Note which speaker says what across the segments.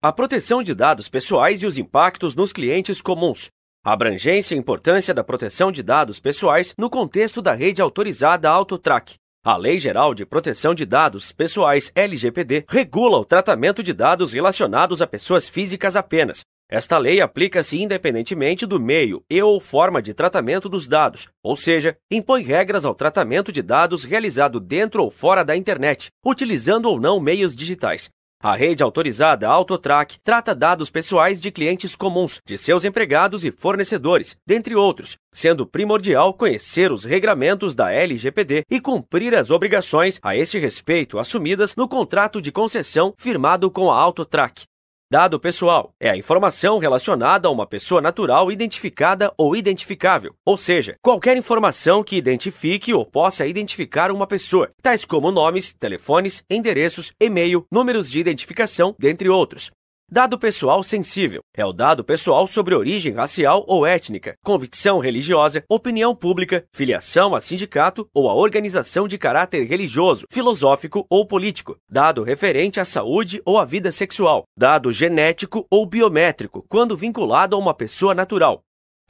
Speaker 1: A proteção de dados pessoais e os impactos nos clientes comuns. A abrangência e importância da proteção de dados pessoais no contexto da rede autorizada AutoTrack. A Lei Geral de Proteção de Dados Pessoais, LGPD, regula o tratamento de dados relacionados a pessoas físicas apenas. Esta lei aplica-se independentemente do meio e/ou forma de tratamento dos dados, ou seja, impõe regras ao tratamento de dados realizado dentro ou fora da internet, utilizando ou não meios digitais. A rede autorizada AutoTrack trata dados pessoais de clientes comuns, de seus empregados e fornecedores, dentre outros, sendo primordial conhecer os regramentos da LGPD e cumprir as obrigações a este respeito assumidas no contrato de concessão firmado com a AutoTrack. Dado pessoal é a informação relacionada a uma pessoa natural identificada ou identificável, ou seja, qualquer informação que identifique ou possa identificar uma pessoa, tais como nomes, telefones, endereços, e-mail, números de identificação, dentre outros. Dado pessoal sensível é o dado pessoal sobre origem racial ou étnica, convicção religiosa, opinião pública, filiação a sindicato ou a organização de caráter religioso, filosófico ou político, dado referente à saúde ou à vida sexual, dado genético ou biométrico, quando vinculado a uma pessoa natural.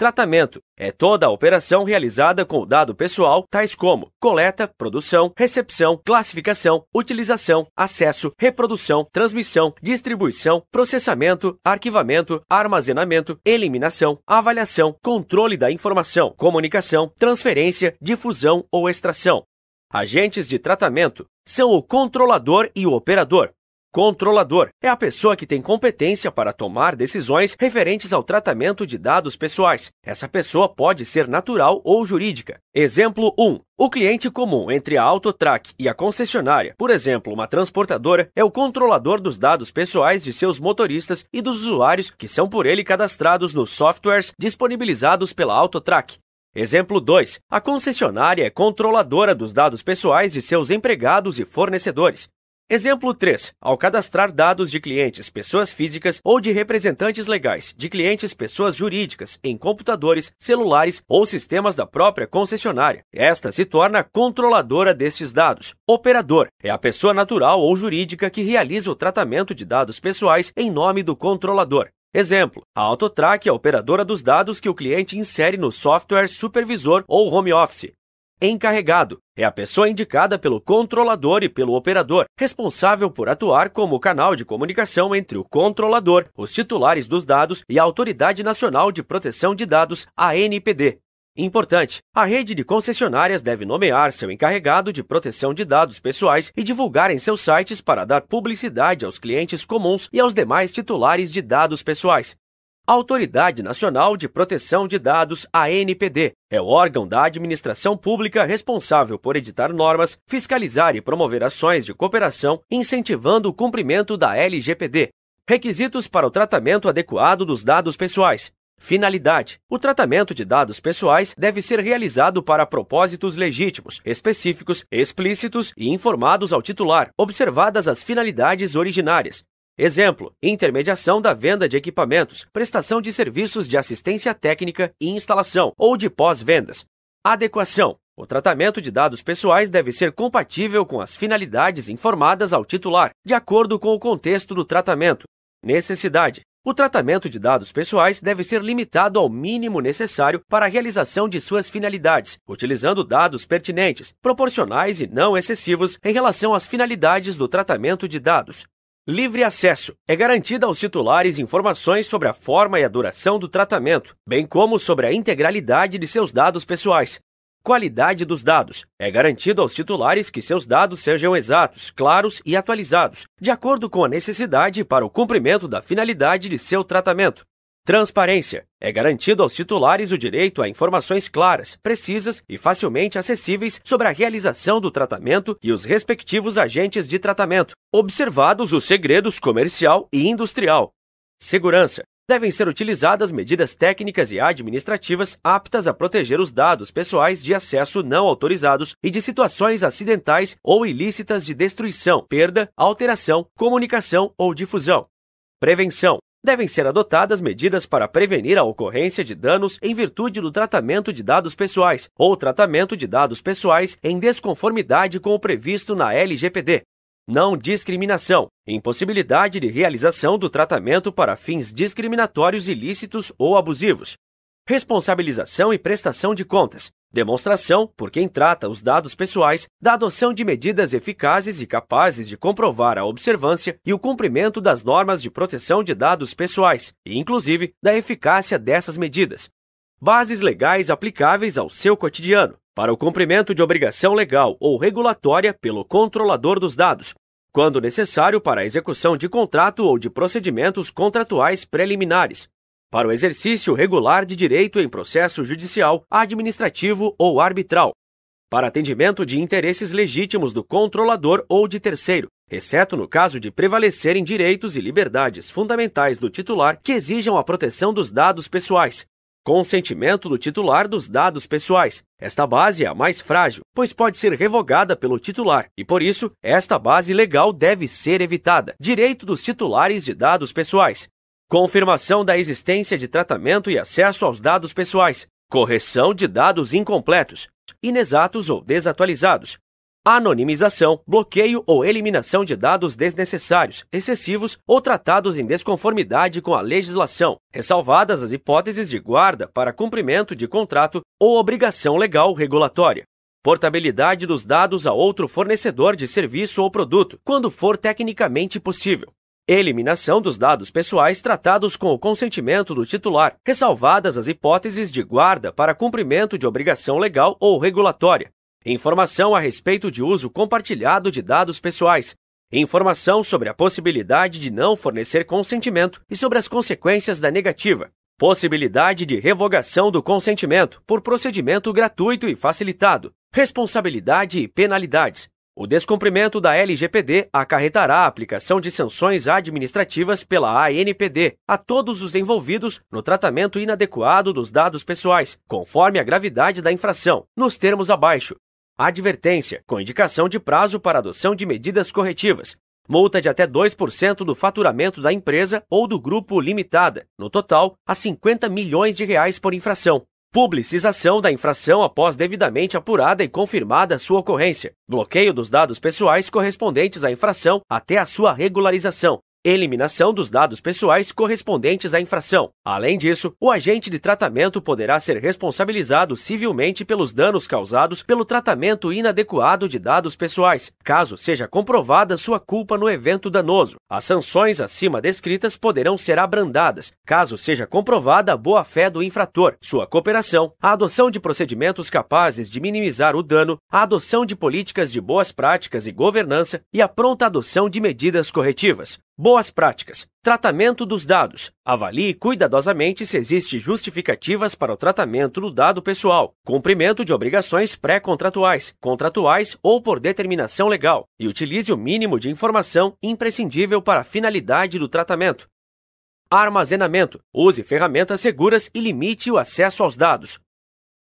Speaker 1: Tratamento é toda a operação realizada com o dado pessoal, tais como coleta, produção, recepção, classificação, utilização, acesso, reprodução, transmissão, distribuição, processamento, arquivamento, armazenamento, eliminação, avaliação, controle da informação, comunicação, transferência, difusão ou extração. Agentes de tratamento são o controlador e o operador. Controlador é a pessoa que tem competência para tomar decisões referentes ao tratamento de dados pessoais. Essa pessoa pode ser natural ou jurídica. Exemplo 1. O cliente comum entre a AutoTrack e a concessionária, por exemplo, uma transportadora, é o controlador dos dados pessoais de seus motoristas e dos usuários que são por ele cadastrados nos softwares disponibilizados pela AutoTrack. Exemplo 2. A concessionária é controladora dos dados pessoais de seus empregados e fornecedores. Exemplo 3. Ao cadastrar dados de clientes, pessoas físicas ou de representantes legais de clientes, pessoas jurídicas, em computadores, celulares ou sistemas da própria concessionária, esta se torna controladora destes dados. Operador é a pessoa natural ou jurídica que realiza o tratamento de dados pessoais em nome do controlador. Exemplo, a AutoTrack é a operadora dos dados que o cliente insere no software supervisor ou home office. Encarregado é a pessoa indicada pelo controlador e pelo operador, responsável por atuar como canal de comunicação entre o controlador, os titulares dos dados e a Autoridade Nacional de Proteção de Dados, ANPD. Importante, a rede de concessionárias deve nomear seu encarregado de proteção de dados pessoais e divulgar em seus sites para dar publicidade aos clientes comuns e aos demais titulares de dados pessoais. A Autoridade Nacional de Proteção de Dados, ANPD, é o órgão da administração pública responsável por editar normas, fiscalizar e promover ações de cooperação, incentivando o cumprimento da LGPD. Requisitos para o tratamento adequado dos dados pessoais. Finalidade: o tratamento de dados pessoais deve ser realizado para propósitos legítimos, específicos, explícitos e informados ao titular, observadas as finalidades originárias. Exemplo, intermediação da venda de equipamentos, prestação de serviços de assistência técnica e instalação ou de pós-vendas. Adequação: o tratamento de dados pessoais deve ser compatível com as finalidades informadas ao titular, de acordo com o contexto do tratamento. Necessidade: o tratamento de dados pessoais deve ser limitado ao mínimo necessário para a realização de suas finalidades, utilizando dados pertinentes, proporcionais e não excessivos em relação às finalidades do tratamento de dados. Livre acesso: é garantida aos titulares informações sobre a forma e a duração do tratamento, bem como sobre a integralidade de seus dados pessoais. Qualidade dos dados: é garantido aos titulares que seus dados sejam exatos, claros e atualizados, de acordo com a necessidade para o cumprimento da finalidade de seu tratamento. Transparência: é garantido aos titulares o direito a informações claras, precisas e facilmente acessíveis sobre a realização do tratamento e os respectivos agentes de tratamento, observados os segredos comercial e industrial. Segurança: devem ser utilizadas medidas técnicas e administrativas aptas a proteger os dados pessoais de acesso não autorizados e de situações acidentais ou ilícitas de destruição, perda, alteração, comunicação ou difusão. Prevenção: devem ser adotadas medidas para prevenir a ocorrência de danos em virtude do tratamento de dados pessoais ou tratamento de dados pessoais em desconformidade com o previsto na LGPD. não discriminação, impossibilidade de realização do tratamento para fins discriminatórios ilícitos ou abusivos, responsabilização e prestação de contas, demonstração, por quem trata os dados pessoais, da adoção de medidas eficazes e capazes de comprovar a observância e o cumprimento das normas de proteção de dados pessoais, e inclusive da eficácia dessas medidas. Bases legais aplicáveis ao seu cotidiano, para o cumprimento de obrigação legal ou regulatória pelo controlador dos dados, quando necessário para a execução de contrato ou de procedimentos contratuais preliminares, para o exercício regular de direito em processo judicial, administrativo ou arbitral, para atendimento de interesses legítimos do controlador ou de terceiro, exceto no caso de prevalecerem direitos e liberdades fundamentais do titular que exijam a proteção dos dados pessoais. Consentimento do titular dos dados pessoais. Esta base é a mais frágil, pois pode ser revogada pelo titular, e por isso, esta base legal deve ser evitada. Direito dos titulares de dados pessoais. Confirmação da existência de tratamento e acesso aos dados pessoais. Correção de dados incompletos, inexatos ou desatualizados. Anonimização, bloqueio ou eliminação de dados desnecessários, excessivos ou tratados em desconformidade com a legislação, ressalvadas as hipóteses de guarda para cumprimento de contrato ou obrigação legal regulatória. Portabilidade dos dados a outro fornecedor de serviço ou produto, quando for tecnicamente possível. Eliminação dos dados pessoais tratados com o consentimento do titular, ressalvadas as hipóteses de guarda para cumprimento de obrigação legal ou regulatória. Informação a respeito de uso compartilhado de dados pessoais. Informação sobre a possibilidade de não fornecer consentimento e sobre as consequências da negativa. Possibilidade de revogação do consentimento por procedimento gratuito e facilitado. Responsabilidade e penalidades. O descumprimento da LGPD acarretará a aplicação de sanções administrativas pela ANPD a todos os envolvidos no tratamento inadequado dos dados pessoais, conforme a gravidade da infração, nos termos abaixo. Advertência, com indicação de prazo para adoção de medidas corretivas. Multa de até 2% do faturamento da empresa ou do grupo limitada, no total, a R$50 milhões por infração. Publicização da infração após devidamente apurada e confirmada sua ocorrência. Bloqueio dos dados pessoais correspondentes à infração até a sua regularização. Eliminação dos dados pessoais correspondentes à infração. Além disso, o agente de tratamento poderá ser responsabilizado civilmente pelos danos causados pelo tratamento inadequado de dados pessoais, caso seja comprovada sua culpa no evento danoso. As sanções acima descritas poderão ser abrandadas, caso seja comprovada a boa-fé do infrator, sua cooperação, a adoção de procedimentos capazes de minimizar o dano, a adoção de políticas de boas práticas e governança e a pronta adoção de medidas corretivas. Boas práticas. Tratamento dos dados. Avalie cuidadosamente se existe justificativas para o tratamento do dado pessoal, cumprimento de obrigações pré-contratuais, contratuais ou por determinação legal, e utilize o mínimo de informação imprescindível para a finalidade do tratamento. Armazenamento. Use ferramentas seguras e limite o acesso aos dados.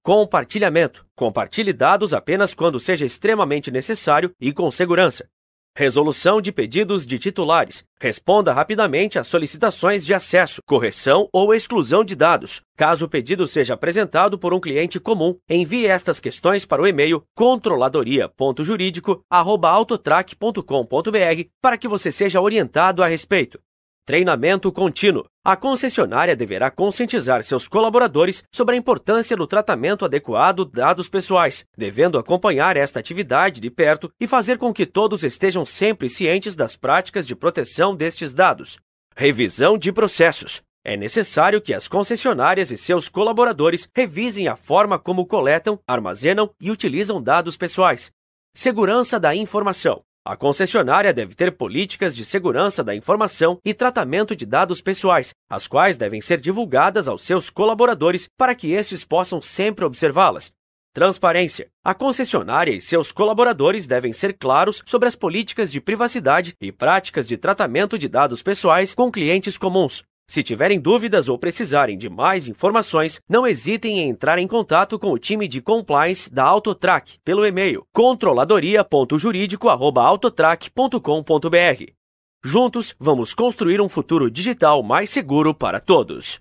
Speaker 1: Compartilhamento. Compartilhe dados apenas quando seja extremamente necessário e com segurança. Resolução de pedidos de titulares. Responda rapidamente às solicitações de acesso, correção ou exclusão de dados. Caso o pedido seja apresentado por um cliente comum, envie estas questões para o e-mail controladoria.juridico@autotrac.com.br para que você seja orientado a respeito. Treinamento contínuo. A concessionária deverá conscientizar seus colaboradores sobre a importância do tratamento adequado de dados pessoais, devendo acompanhar esta atividade de perto e fazer com que todos estejam sempre cientes das práticas de proteção destes dados. Revisão de processos. É necessário que as concessionárias e seus colaboradores revisem a forma como coletam, armazenam e utilizam dados pessoais. Segurança da informação. A concessionária deve ter políticas de segurança da informação e tratamento de dados pessoais, as quais devem ser divulgadas aos seus colaboradores para que estes possam sempre observá-las. Transparência. A concessionária e seus colaboradores devem ser claros sobre as políticas de privacidade e práticas de tratamento de dados pessoais com clientes comuns. Se tiverem dúvidas ou precisarem de mais informações, não hesitem em entrar em contato com o time de compliance da Autotrac pelo e-mail controladoria.juridico@autotrac.com.br. Juntos, vamos construir um futuro digital mais seguro para todos.